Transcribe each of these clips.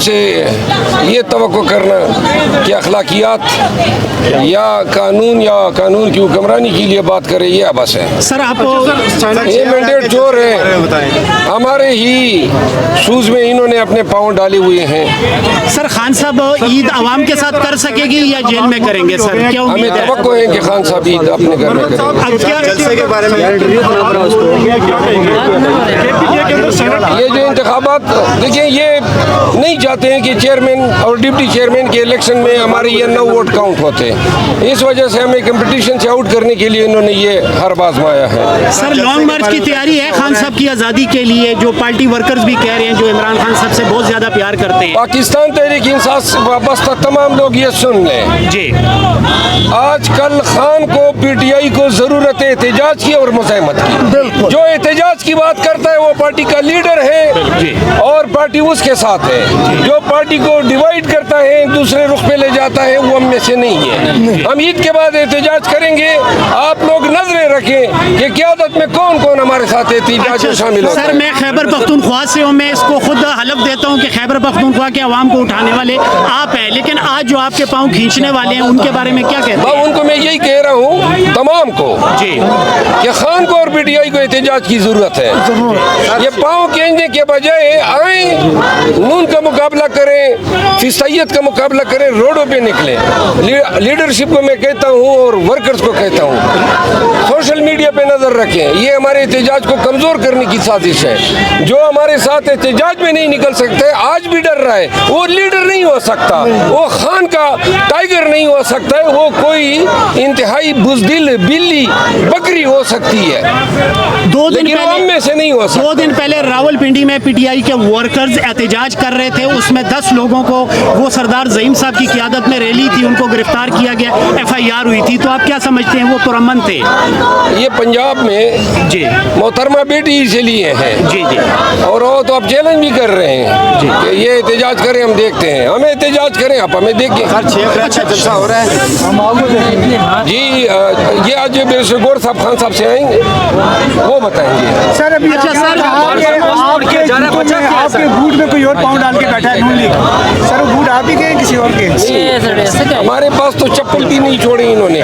से ये तवक्को करना कि अखलाकियात या कानून की हुक्मरानी के लिए बात करे, ये बस है। सर आप ये मैंडेट चोर है, हमारे ही शूज में इन्होंने अपने पाँव डाले हुए हैं। सर खान साहब ईद आवाम के साथ कर सकेगी या जेल में करेंगे सर, क्या हमें उम्मीद है? तवक्को है कि खान साहब ईद अपने घर में करेंगे। अब क्या के बारे में ये जो इंतखाबात, देखिए ये नहीं चाहते हैं कि चेयरमैन और डिप्टी चेयरमैन के इलेक्शन में हमारे ये 9 वोट काउंट होते हैं। इस वजह से हमें कंपटीशन से आउट करने के लिए इन्होंने ये हर आजमाया है। सर लॉन्ग मार्च की तैयारी है खान साहब की आज़ादी के लिए, जो पार्टी वर्कर्स भी कह रहे हैं, जो इमरान खान साहब से बहुत ज़्यादा प्यार करते हैं। पाकिस्तान तहरीक इंसाफ से वाबस्ता तमाम लोग ये सुन लें, जी आजकल खान को पीटीआई को जरूरत है एहतजाज की और मुज़ाहमत की। जो एहतजाज की बात करता है वो पार्टी का लीडर है और पार्टी उसके साथ है। जो पार्टी को डिवाइड करता है, दूसरे रुख पे ले जाता है, वो हम में से नहीं है। हम ईद के बाद एहतजाज करेंगे। आप लोग नजरें रखें कि क़यादत में कौन कौन हमारे साथ एहतजाज में शामिल होता सर है। मैं खैबर पख्तूनख्वा से हूँ, मैं इसको खुद हलफ देता हूँ कि खैबर पख्तूनख्वा के अवाम को उठाने वाले आप हैं, लेकिन आज जो आपके पाँव खींचने वाले हैं उनके बारे में क्या कहते हैं? उनको मैं यही कह रहा हूँ तमाम को जी कि खान को और पीटीआई को एहतजाज की जरूरत है। ये पाँव खींचने के बजाय आए, नून का मुकाबला करें, फिसैयत का मुकाबला करें, रोडों पे निकले। लीडरशिप को मैं कहता हूँ और वर्कर्स को कहता हूँ, सोशल मीडिया पे नजर रखें। ये हमारे एहतजाज को कमजोर करने की साजिश है। जो हमारे साथ एहतजाज में नहीं निकल सकते, आज भी डर रहा है, वो लीडर नहीं हो सकता, वो खान का टाइगर नहीं हो सकता है, वो कोई इंतहाई बुज़दिल बिल्ली बकरी हो सकती है, 2 दिन लेकिन आवाम में से नहीं हो सकता। 2 दिन पहले रावलपिंडी में पीटीआई के वर्कर्स एहतजाज कर रहे थे, उसमें 10 लोगों को, वो सरदार ज़हीम साहब की क़यादत में रैली थी, उनको गिरफ्तार किया गया, FIR हुई थी। तो आप क्या समझते हैं वो पुरअमन थे? ये पंजाब में जी मोहतरमा बेटी इसलिए है जी जी और वो तो आप चैलेंज भी कर रहे हैं कि ये एहतजाज करें, हम देखते हैं, हमें एहतजाज करें, आप हमें देखें। हर 6 अप्रैल का जलसा हो रहा है। जी ये आज बेशगौर साहब खान साहब से आएंगे, वो बताएंगे। सर अभी अच्छा, सर, आपके बूट में कोई और पाँव डाल के बैठा है नून लीग। सर वो बूट आप ही गए किसी और के? हमारे पास तो चप्पल भी नहीं छोड़े इन्होंने,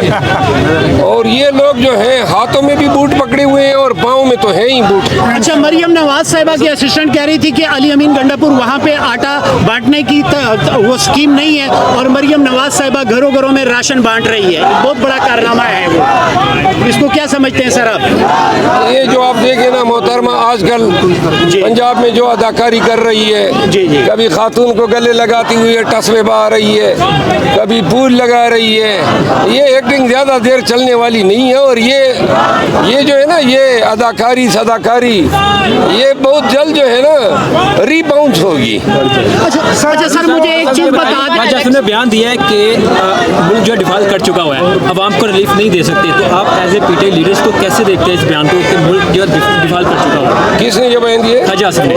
और ये लोग जो हैं हाथों में भी बूट पकड़े हुए हैं और पाँव में तो है ही बूट। अच्छा, मरियम नवाज साहिबा की असिस्टेंट कह रही थी कि अली अमीन गंडापुर वहाँ पे आटा बांटने की वो स्कीम नहीं है और मरियम नवाज साहिबा घरों घरों में राशन बांट रही है। बहुत बड़ा कारनामा है वो, इसको क्या समझते हैं सर आप? ये जो आप देखें ना मोहतरमा, आजकल पंजाब में जो अदाकारी कर रही है, जी जी, कभी खातून को गले लगाती हुई टसवे बहा रही है, कभी फूल लगा रही है, ये एक्टिंग ज़्यादा देर चलने वाली नहीं है। और ये जो है ना, ये अदाकारी सदाकारी ये बहुत जल्द जो है ना रीबाउंस होगी। अच्छा सर मुझे एक चीज़ बता दें, जैसे ने बयान दिया है कि मुल्क जो डिफॉल्ट कर चुका हुआ है, अवाम को रिलीफ नहीं दे सकते, तो आप एज ए पीटीआई लीडर्स को कैसे देखते हैं इस बयान को कि मुल्क जो डिफॉल्ट कर चुका हुआ है? किसने ये बयान दिए? ख्वाजा आसिफ ने।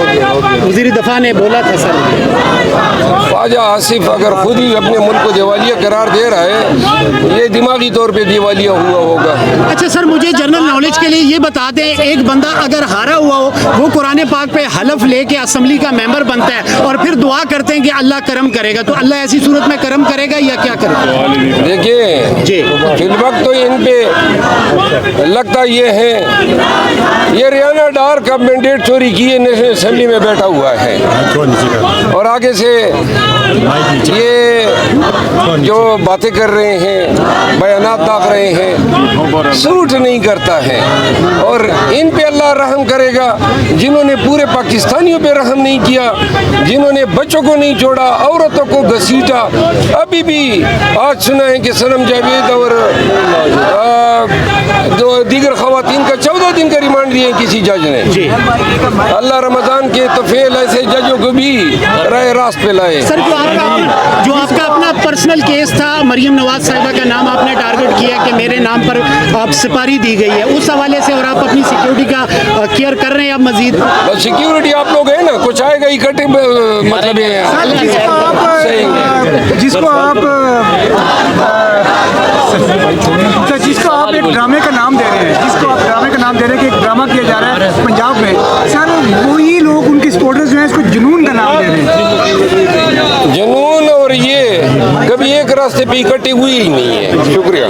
वज़ीर दफ़ा ने बोला था सर। ख्वाजा आसिफ अगर खुद ही अपने मुल्क को दिवालिया करार दे रहा है, ये दिमागी तौर पे दिवालिया हुआ होगा। अच्छा सर मुझे जनरल नॉलेज के लिए ये बता दें, एक बंदा अगर हारा हुआ हो, वो कुरान पाक पे हलफ लेके असम्बली का मेंबर बनता है और फिर दुआ करते हैं कि अल्लाह करम करेगा, तो अल्लाह ऐसी सूरत में करम करेगा या क्या करेगा? देखिए जी फिल वक्त तो इन पे लगता ये है, ये रियाना डार का मैंडेट चोरी किए नेशनल असेंबली में बैठा हुआ है और आगे से ये जो बातें कर रहे हैं, बयानात दाग रहे हैं, सूट नहीं करता है। और इन पे अल्लाह रहम करेगा जिन्होंने पूरे पाकिस्तानियों पे रहम नहीं किया, जिन्होंने बच्चों को नहीं छोड़ा, औरतों को घसीटा। अभी भी आज सुना है कि सनम जावेद और जो दीगर खवातीन का 14 दिन का रिमांड दिए किसी जज ने। अल्लाह रमज़ान के तफेल ऐसे जजों को भी राह रास्त पे लाए। सर जो आपका अपना पर्सनल केस था, मरियम नवाज साहिबा का नाम आपने टारगेट किया कि मेरे नाम पर आप सिपारी दी गई है, उस हवाले से और आप अपनी सिक्योरिटी का केयर कर रहे हैं आप मजीद? सिक्योरिटी आप लोग है ना, कुछ आएगा इकट्ठे मतलब जिसको आप एक ड्रामे का नाम दे रहे हैं, कि एक ड्रामा किया जा रहा है पंजाब में, सर वही लोग उनके सपोर्टर्स जो हैं इसको जुनून का नाम दे रहे हैं। कभी एक रास्ते पे इकट्ठे हुए ही नहीं है। शुक्रिया।